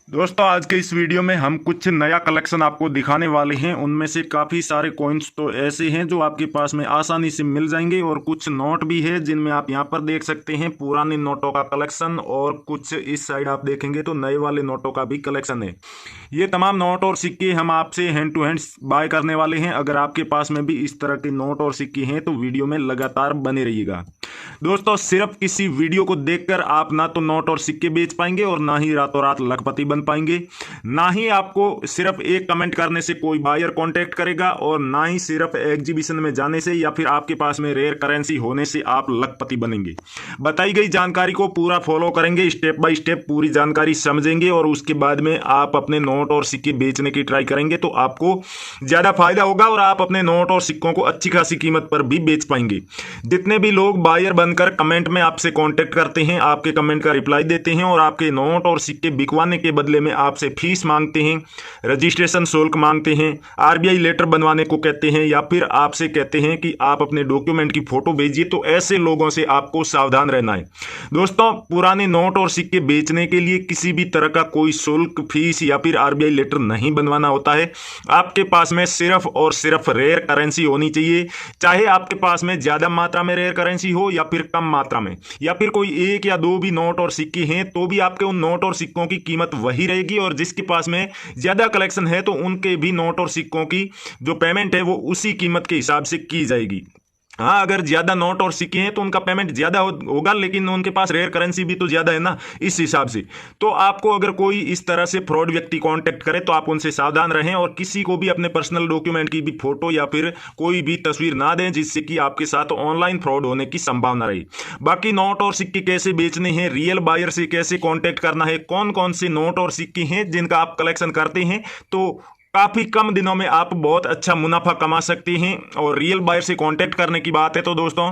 दोस्तों आज के इस वीडियो में हम कुछ नया कलेक्शन आपको दिखाने वाले हैं। उनमें से काफ़ी सारे कॉइन्स तो ऐसे हैं जो आपके पास में आसानी से मिल जाएंगे और कुछ नोट भी है जिनमें आप यहां पर देख सकते हैं पुराने नोटों का कलेक्शन, और कुछ इस साइड आप देखेंगे तो नए वाले नोटों का भी कलेक्शन है। ये तमाम नोट और सिक्के हम आपसे हैंड टू हैंड बाय करने वाले हैं। अगर आपके पास में भी इस तरह के नोट और सिक्के हैं तो वीडियो में लगातार बने रहिएगा। दोस्तों सिर्फ किसी वीडियो को देखकर आप ना तो नोट और सिक्के बेच पाएंगे और ना ही रातों रात लखपति बन पाएंगे। ना ही आपको सिर्फ एक कमेंट करने से कोई बायर कांटेक्ट करेगा, और ना ही सिर्फ एग्जीबिशन में जाने से या फिर आपके पास में रेयर करेंसी होने से आप लखपति बनेंगे। बताई गई जानकारी को पूरा फॉलो करेंगे, स्टेप बाय स्टेप पूरी जानकारी समझेंगे और उसके बाद में आप अपने नोट और सिक्के बेचने की ट्राई करेंगे तो आपको ज्यादा फायदा होगा और आप अपने नोट और सिक्कों को अच्छी खासी कीमत पर भी बेच पाएंगे। जितने भी लोग बायर बनकर कमेंट में आपसे कांटेक्ट करते हैं, आपके कमेंट का रिप्लाई देते हैं और आपके नोट और सिक्के बिकवाने के बदले में आपसे फीस मांगते हैं, रजिस्ट्रेशन शुल्क मांगते हैं, आरबीआई लेटर बनवाने को कहते हैं या फिर आपसे कहते हैं कि आप अपने डॉक्यूमेंट की फोटो भेजिए, तो ऐसे लोगों से आपको सावधान रहना है। दोस्तों पुराने नोट और सिक्के बेचने के लिए किसी भी तरह का कोई शुल्क, फीस या फिर आरबीआई लेटर नहीं बनवाना होता है। आपके पास में सिर्फ और सिर्फ रेयर करेंसी होनी चाहिए, चाहे आपके पास में ज्यादा मात्रा में रेयर करेंसी हो या फिर कम मात्रा में, या फिर कोई एक या दो भी नोट और सिक्के हैं तो भी आपके उन नोट और सिक्कों की कीमत वही रहेगी, और जिसके पास में ज्यादा कलेक्शन है तो उनके भी नोट और सिक्कों की जो पेमेंट है वो उसी कीमत के हिसाब से की जाएगी। हाँ, अगर ज्यादा नोट और सिक्के हैं तो उनका पेमेंट ज्यादा होगा, लेकिन उनके पास रेयर करेंसी भी तो ज्यादा है ना, इस हिसाब से। तो आपको अगर कोई इस तरह से फ्रॉड व्यक्ति कांटेक्ट करे तो आप उनसे सावधान रहें और किसी को भी अपने पर्सनल डॉक्यूमेंट की भी फोटो या फिर कोई भी तस्वीर ना दें, जिससे कि आपके साथ ऑनलाइन फ्रॉड होने की संभावना रही। बाकी नोट और सिक्के कैसे बेचने हैं, रियल बायर से कैसे कॉन्टेक्ट करना है, कौन कौन से नोट और सिक्के हैं जिनका आप कलेक्शन करते हैं, तो काफी कम दिनों में आप बहुत अच्छा मुनाफा कमा सकते हैं। और रियल बायर से कांटेक्ट करने की बात है तो दोस्तों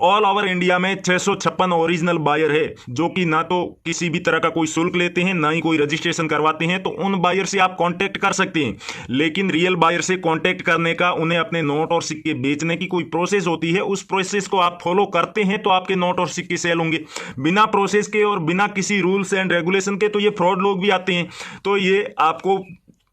ऑल ओवर इंडिया में 656 ओरिजिनल बायर है जो कि ना तो किसी भी तरह का कोई शुल्क लेते हैं, ना ही कोई रजिस्ट्रेशन करवाते हैं, तो उन बायर से आप कांटेक्ट कर सकते हैं। लेकिन रियल बायर से कांटेक्ट करने का, उन्हें अपने नोट और सिक्के बेचने की कोई प्रोसेस होती है, उस प्रोसेस को आप फॉलो करते हैं तो आपके नोट और सिक्के सेल होंगे। बिना प्रोसेस के और बिना किसी रूल्स एंड रेगुलेशन के तो ये फ्रॉड लोग भी आते हैं। तो ये आपको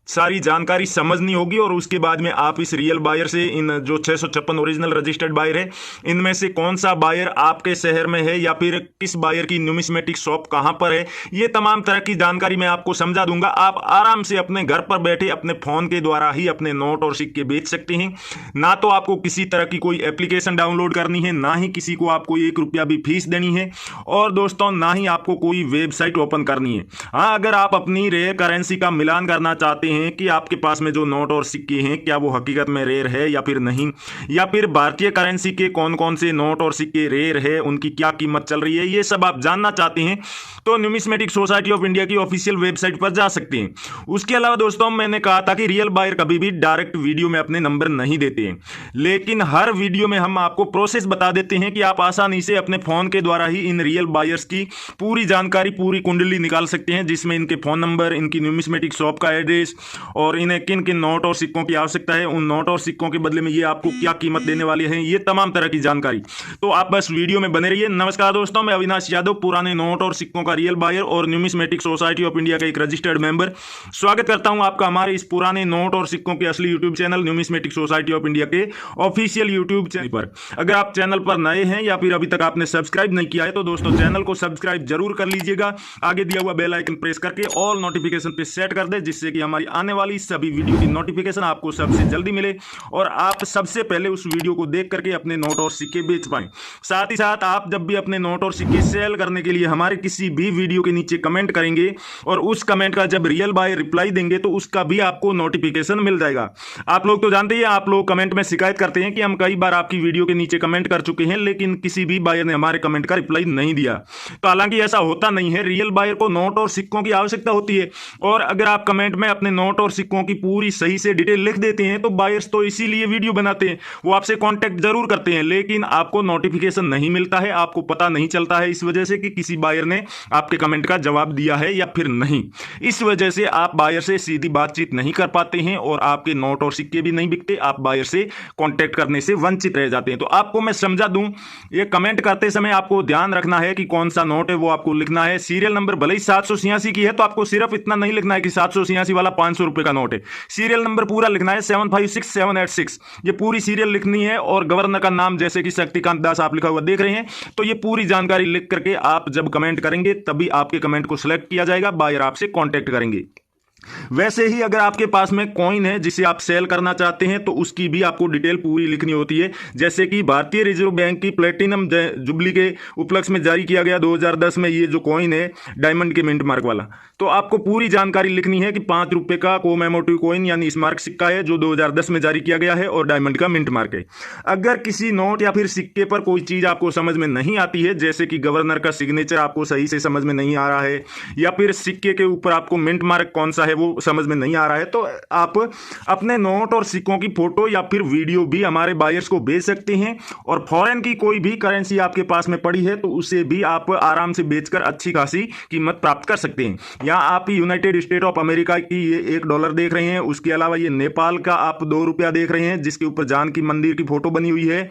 सारी जानकारी समझनी होगी और उसके बाद में आप इस रियल बायर से, इन जो 656 ओरिजिनल रजिस्टर्ड बायर है, इनमें से कौन सा बायर आपके शहर में है या फिर किस बायर की न्यूमिस्मेटिक शॉप कहां पर है, ये तमाम तरह की जानकारी मैं आपको समझा दूंगा। आप आराम से अपने घर पर बैठे अपने फोन के द्वारा ही अपने नोट और सिक्के बेच सकते हैं। ना तो आपको किसी तरह की कोई एप्लीकेशन डाउनलोड करनी है, ना ही किसी को आपको 1 रुपया भी फीस देनी है, और दोस्तों ना ही आपको कोई वेबसाइट ओपन करनी है। हाँ, अगर आप अपनी रेयर करेंसी का मिलान करना चाहते हैं कि आपके पास में जो नोट और सिक्के हैं क्या वो हकीकत में रेयर है या फिर नहीं, या फिर भारतीय करेंसी के कौन कौन से नोट और सिक्के रेयर है, उनकी क्या कीमत चल रही है, ये सब आप जानना चाहते हैं तो न्यूमिस्मेटिक सोसाइटी ऑफ इंडिया की ऑफिशियल वेबसाइट पर जा सकते हैं। उसके अलावा दोस्तों मैंने कहा था कि रियल बायर कभी भी डायरेक्ट वीडियो में अपने नंबर नहीं देते हैं, लेकिन हर वीडियो में हम आपको प्रोसेस बता देते हैं कि आप आसानी से अपने फोन के द्वारा ही इन रियल बायर्स की पूरी जानकारी, पूरी कुंडली निकाल सकते हैं, जिसमें इनके फोन नंबर, इनकी न्यूमिस्मेटिक शॉप का एड्रेस और इन्हें किन किन नोट और सिक्कों की आवश्यकता है, उन नोट और सिक्कों के बदले में ये आपको क्या कीमत देने वाले हैं, ये तमाम तरह की जानकारी। तो आप बस वीडियो में बने रहिए। नमस्कार दोस्तों, मैं अविनाश यादव, पुराने नोट और सिक्कों का रियल बायर और न्यूमिस्मेटिक सोसाइटी ऑफ इंडिया का एक रजिस्टर्ड मेंबर। स्वागत करता हूं आपका हमारे इस पुराने नोट और सिक्कों के असली YouTube channel numismatic society of India के ऑफिशियल यूट्यूब चैनल पर। अगर आप चैनल पर नए हैं या फिर अभी तक आपने सब्सक्राइब नहीं किया है तो दोस्तों चैनल को सब्सक्राइब जरूर कर लीजिएगा। आगे दिया हुआ बेल आइकन प्रेस करके ऑल नोटिफिकेशन पे सेट कर दे, जिससे कि हमारी आने वाली सभी वीडियो की नोटिफिकेशन आपको सबसे जल्दी मिले और आप सबसे पहले उस वीडियो को देख करके अपने नोट और सिक्के बेच पाएं। साथ ही साथ आप जब भी अपने नोट और सिक्के सेल करने के लिए हमारे किसी भी वीडियो के नीचे कमेंट करेंगे और उस कमेंट का जब रियल बायर रिप्लाई देंगे तो उसका भी आपको नोटिफिकेशन मिल जाएगा। आप लोग तो जानते ही, आप लोग कमेंट में शिकायत करते हैं कि हम कई बार आपकी वीडियो के नीचे कमेंट कर चुके हैं लेकिन किसी भी बायर ने हमारे कमेंट का रिप्लाई नहीं दिया। तो हालांकि ऐसा होता नहीं है, रियल बायर को नोट और सिक्कों की आवश्यकता होती है, और अगर आप कमेंट में अपने नोट नोट और सिक्कों की पूरी सही से डिटेल लिख देते हैं तो बायर्स तो इसीलिए वीडियो बनाते हैं, वो आपसे कांटेक्ट जरूर करते हैं, लेकिन आपको नोटिफिकेशन नहीं मिलता है, आपको पता नहीं चलता है इस वजह से कि किसी बायर ने आपके कमेंट का जवाब दिया है या फिर नहीं। इस वजह से आप बायर से सीधी बातचीत नहीं कर पाते हैं और आपके नोट और सिक्के भी नहीं बिकते, आप बायर से कांटेक्ट करने से वंचित रह जाते हैं। तो आपको मैं समझा दूं, ये कमेंट करते समय आपको ध्यान रखना है कि कौन सा नोट है वो आपको लिखना है। सीरियल नंबर भले ही 786 की है तो आपको सिर्फ इतना नहीं लिखना है कि 786 वाला 500 रुपए का नोट है, सीरियल नंबर पूरा लिखना है 756786, ये पूरी सीरियल लिखनी है। और गवर्नर का नाम जैसे कि शक्तिकांत दास आप लिखा हुआ देख रहे हैं, तो ये पूरी जानकारी लिख करके आप जब कमेंट करेंगे तभी आपके कमेंट को सिलेक्ट किया जाएगा, बायर आपसे कांटेक्ट करेंगे। वैसे ही अगर आपके पास में कॉइन है जिसे आप सेल करना चाहते हैं तो उसकी भी आपको डिटेल पूरी लिखनी होती है। जैसे कि भारतीय रिजर्व बैंक की प्लेटिनम जुबली के उपलक्ष्य में जारी किया गया 2010 में ये जो कॉइन है डायमंड के मिंट मार्क वाला, तो आपको पूरी जानकारी लिखनी है कि 5 रुपए का कोमेमोटिव कॉइन यानी स्मारक सिक्का है जो 2010 में जारी किया गया है और डायमंड का मिंट मार्क है। अगर किसी नोट या फिर सिक्के पर कोई चीज आपको समझ में नहीं आती है, जैसे कि गवर्नर का सिग्नेचर आपको सही से समझ में नहीं आ रहा है या फिर सिक्के के ऊपर आपको मिंट मार्क कौन सा है वो समझ में नहीं आ रहा है, तो आप अपने नोट और सिक्कों की फोटो या फिर वीडियो भी हमारे बायर्स को भेज सकते हैं। और फॉरेन की कोई भी करेंसी आपके पास में पड़ी है तो उसे भी आप आराम से बेचकर अच्छी खासी कीमत प्राप्त कर सकते हैं। यहाँ आप यूनाइटेड स्टेट ऑफ अमेरिका की ये $1 देख रहे हैं, उसके अलावा ये नेपाल का आप ₹2 देख रहे हैं जिसके ऊपर जानकी मंदिर की फोटो बनी हुई है।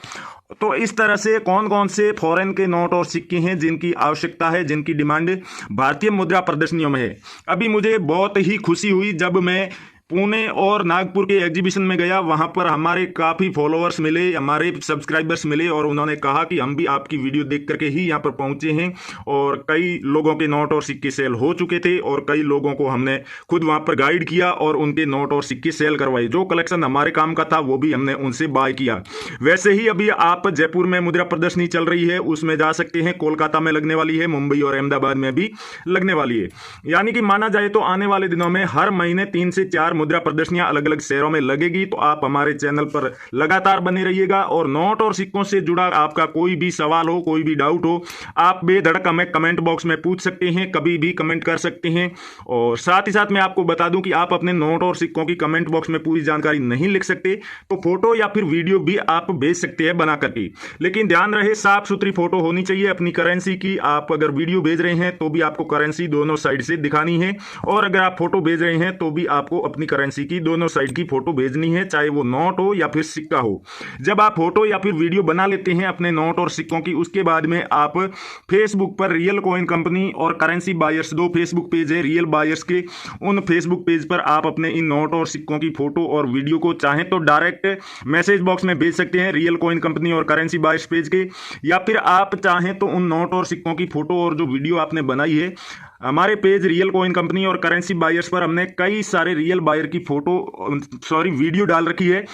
तो इस तरह से कौन कौन से फॉरेन के नोट और सिक्के हैं जिनकी आवश्यकता है, जिनकी डिमांड भारतीय मुद्रा प्रदर्शनियों में है। अभी मुझे बहुत ही खुशी हुई जब मैं पुणे और नागपुर के एग्जीबिशन में गया, वहां पर हमारे काफ़ी फॉलोअर्स मिले, हमारे सब्सक्राइबर्स मिले और उन्होंने कहा कि हम भी आपकी वीडियो देख करके ही यहाँ पर पहुंचे हैं। और कई लोगों के नोट और सिक्के सेल हो चुके थे और कई लोगों को हमने खुद वहां पर गाइड किया और उनके नोट और सिक्के सेल करवाए। जो कलेक्शन हमारे काम का था वो भी हमने उनसे बाय किया। वैसे ही अभी आप जयपुर में मुद्रा प्रदर्शनी चल रही है, उसमें जा सकते हैं। कोलकाता में लगने वाली है, मुंबई और अहमदाबाद में भी लगने वाली है। यानी कि माना जाए तो आने वाले दिनों में हर महीने 3 से 4 मुद्रा प्रदर्शनियां अलग अलग शहरों में लगेगी। तो आप हमारे चैनल पर लगातार बने रहिएगा और नोट और सिक्कों से जुड़ा आपका कोई भी सवाल हो, कोई भी डाउट हो, आप बेधड़क हमें कमेंट बॉक्स में पूछ सकते हैं, कभी भी कमेंट कर सकते हैं। और साथ ही साथ मैं आपको बता दूं कि आप अपने नोट और सिक्कों की कमेंट बॉक्स में पूरी जानकारी नहीं लिख सकते तो फोटो या फिर वीडियो भी आप भेज सकते हैं बना करके, लेकिन ध्यान रहे साफ सुथरी फोटो होनी चाहिए अपनी करेंसी की। आप अगर वीडियो भेज रहे हैं तो भी आपको करेंसी दोनों साइड से दिखानी है और अगर आप फोटो भेज रहे हैं तो भी आपको अपनी करेंसी की दोनों साइड की फोटो भेजनी है, चाहे वो नोट हो या फिर सिक्का हो। जब आप फोटो या फिर वीडियो बना लेते हैं अपने नोट और सिक्कों की, उसके बाद में आप फेसबुक पर रियल कॉइन कंपनी और करेंसी बायर्स 2 फेसबुक पेज है रियल बायर्स के, उन फेसबुक पेज पर आप अपने इन नोट और सिक्कों की फोटो और वीडियो को चाहें तो डायरेक्ट मैसेज बॉक्स में भेज सकते हैं रियल कॉइन कंपनी और करेंसी बायर्स पेज के, या फिर आप चाहें तो उन नोट और सिक्कों की फोटो और जो वीडियो आपने बनाई है हमारे पेज रियल कॉइन कंपनी और करेंसी बायर्स पर हमने कई सारे रियल बायर की वीडियो डाल रखी है।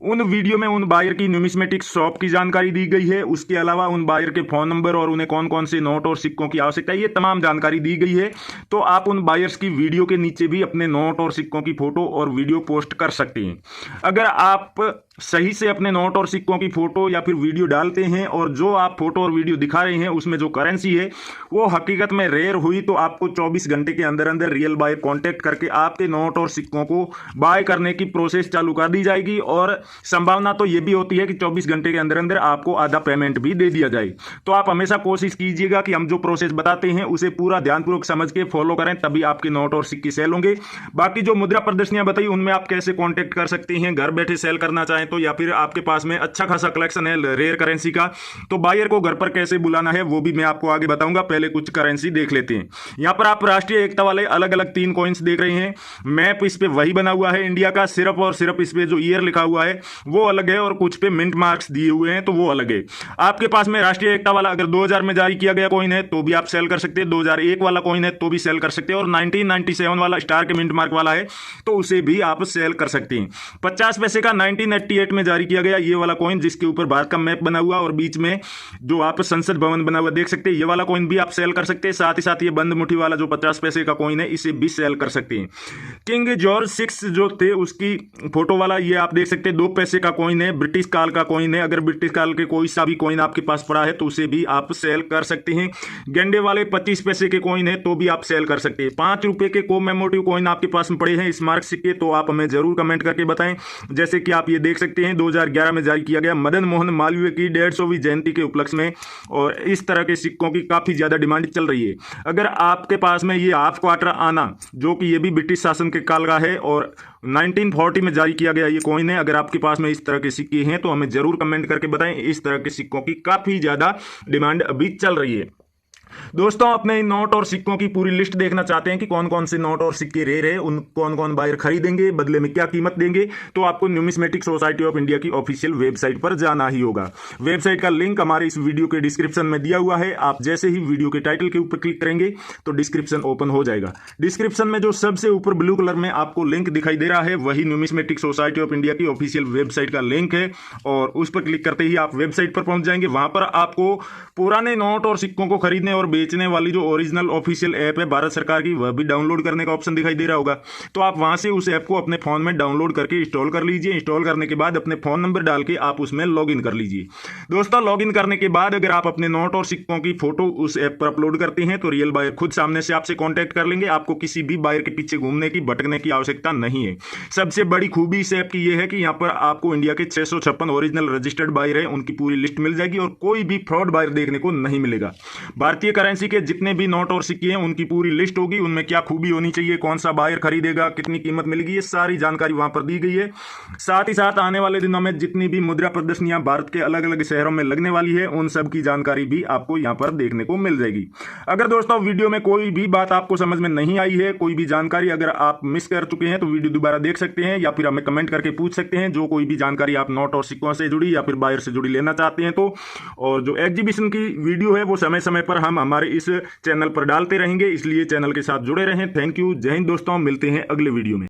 उन वीडियो में उन बायर की न्यूमिस्मेटिक शॉप की जानकारी दी गई है, उसके अलावा उन बायर के फ़ोन नंबर और उन्हें कौन कौन से नोट और सिक्कों की आवश्यकता है ये तमाम जानकारी दी गई है। तो आप उन बायर्स की वीडियो के नीचे भी अपने नोट और सिक्कों की फोटो और वीडियो पोस्ट कर सकते हैं। अगर आप सही से अपने नोट और सिक्कों की फोटो या फिर वीडियो डालते हैं और जो आप फोटो और वीडियो दिखा रहे हैं उसमें जो करेंसी है वो हकीकत में रेयर हुई तो आपको 24 घंटे के अंदर अंदर रियल बायर कांटेक्ट करके आपके नोट और सिक्कों को बाय करने की प्रोसेस चालू कर दी जाएगी। और संभावना तो ये भी होती है कि 24 घंटे के अंदर अंदर आपको आधा पेमेंट भी दे दिया जाए। तो आप हमेशा कोशिश कीजिएगा कि हम जो प्रोसेस बताते हैं उसे पूरा ध्यानपूर्वक समझ के फॉलो करें, तभी आपके नोट और सिक्के सेल होंगे। बाकी जो मुद्रा प्रदर्शनियां बताई उनमें आप कैसे कॉन्टेक्ट कर सकते हैं घर बैठे सेल करना चाहें तो, या फिर आपके पास में अच्छा खासा कलेक्शन है रेयर करेंसी का तो बायर को घर पर कैसे बुलाना है वो भी मैं आपको आगे बताऊंगा। पहले कुछ करेंसी देख लेते हैं। यहां पर आप राष्ट्रीय एकता वाले अलग अलग 3 कॉइन्स देख रहे हैं। मैप इस पे वही बना हुआ है इंडिया का, सिर्फ और सिर्फ इस पे जो ईयर लिखा हुआ है वो अलग है और कुछ पे मिंट मार्क्स दिए हुए हैं तो वो अलग है। आपके पास में राष्ट्रीय एकता वाला अगर 2000 में जारी किया गया कॉइन है तो भी आप सेल कर सकते हैं, 2001 वाला कॉइन है तो भी सेल कर सकते हैं, और 1997 वाला स्टार के मिंट मार्क वाला है तो उसे भी आप सेल कर सकते हैं। 50 पैसे का 1988 में जारी किया गया ये वाला कॉइन जिसके ऊपर भारत का मैप बना हुआ और बीच में जो आप संसद भवन बना हुआ देख सकते हैं, ये वाला कॉइन भी आप सेल कर सकते हैं। साथ ही साथ ये बंद मुट्ठी वाला जो 50 पैसे का कॉइन है इसे भी सेल कर सकते हैं। किंग जॉर्ज 6 जो थे उसकी फोटो वाला ये आप देख सकते हैं 2 पैसे का कॉइन है, ब्रिटिश काल का कॉइन है। अगर ब्रिटिश काल के कोई सा भी कॉइन आपके पास पड़ा है तो उसे भी आप सेल कर सकते हैं। गेंडे वाले 25 पैसे के कॉइन है तो भी आप सेल कर सकते हैं। 5 रुपए के कोमेमोरेटिव कॉइन आपके पास में पड़े हैं, स्मारक सिक्के, तो आप हमें जरूर कमेंट करके बताएं। जैसे कि आप ये देख सकते हैं 2011 में जारी किया गया मदन मोहन मालवीय की 150वीं जयंती के उपलक्ष्य में, और इस तरह के सिक्कों की काफी ज्यादा डिमांड चल रही है। अगर आपके पास में ये हाफ क्वार्टर आना, जो कि ये भी ब्रिटिश शासन के काल का है और 1940 में जारी किया गया ये कॉइन है, अगर आपके पास में इस तरह के सिक्के हैं तो हमें जरूर कमेंट करके बताएं। इस तरह के सिक्कों की काफी ज्यादा डिमांड अभी चल रही है। दोस्तों, अपने इन नोट और सिक्कों की पूरी लिस्ट देखना चाहते हैं कि कौन कौन से नोट और सिक्के रेयर है, उन कौन कौन बायर खरीदेंगे, बदले में क्या कीमत देंगे, तो आपको न्यूमिस्मेटिक सोसाइटी ऑफ इंडिया की ऑफिशियल वेबसाइट पर जाना ही होगा। वेबसाइट का लिंक हमारे इस वीडियो के डिस्क्रिप्शन में दिया हुआ है। आप जैसे ही वीडियो के टाइटल के ऊपर क्लिक करेंगे तो डिस्क्रिप्शन ओपन हो जाएगा। डिस्क्रिप्शन में जो सबसे ऊपर ब्लू कलर में आपको लिंक दिखाई दे रहा है वही न्यूमिस्मेटिक सोसाइटी ऑफ इंडिया की ऑफिशियल वेबसाइट का लिंक है, और उस पर क्लिक करते ही आप वेबसाइट पर पहुंच जाएंगे। वहां पर आपको पुराने नोट और सिक्कों को खरीदने और बेचने वाली जो ओरिजिनल ऑफिशियल ऐप है भारत सरकार की, वह भी डाउनलोड करने का ऑप्शन दिखाई दे रहा होगा। तो आप वहां से उस ऐप को अपने फोन में डाउनलोड करके इंस्टॉल कर लीजिए। इंस्टॉल करने के बाद अपने फोन नंबर डाल के आप उसमें लॉगिन कर लीजिए। दोस्तों, लॉगिन करने के बाद अगर आप अपने नोट और सिक्कों की फोटो उस ऐप पर अपलोड करते हैं तो रियल बायर खुद सामने से आपसे कॉन्टैक्ट कर लेंगे। आपको किसी भी बायर के पीछे घूमने की, भटकने की आवश्यकता नहीं है। सबसे बड़ी खूबी इस ऐप की यह है कि यहाँ पर आपको इंडिया के 656 ओरिजिनल रजिस्टर्ड बायर है उनकी पूरी लिस्ट मिल जाएगी और कोई भी फ्रॉड बायर देखने को नहीं मिलेगा। भारतीय करेंसी के जितने भी नोट और सिक्के हैं उनकी पूरी लिस्ट होगी, उनमें क्या खूबी होनी चाहिए, कौन सा बायर खरीदेगा, कितनी कीमत मिलेगी, ये सारी जानकारी वहां पर दी गई है। साथ ही साथ आने वाले दिनों में जितनी भी मुद्रा प्रदर्शनियां भारत के अलग अलग शहरों में लगने वाली है उन सब की जानकारी भी आपको यहां पर देखने को मिल जाएगी। अगर दोस्तों वीडियो में कोई भी बात आपको समझ में नहीं आई है, कोई भी जानकारी अगर आप मिस कर चुके हैं तो वीडियो दोबारा देख सकते हैं या फिर हमें कमेंट करके पूछ सकते हैं। जो कोई भी जानकारी आप नोट और सिक्कों से जुड़ी या फिर बायर से जुड़ी लेना चाहते हैं तो, और जो एग्जीबिशन की वीडियो है वो समय समय पर हम हमारे इस चैनल पर डालते रहेंगे, इसलिए चैनल के साथ जुड़े रहें। थैंक यू, जय हिंद दोस्तों, मिलते हैं अगले वीडियो में।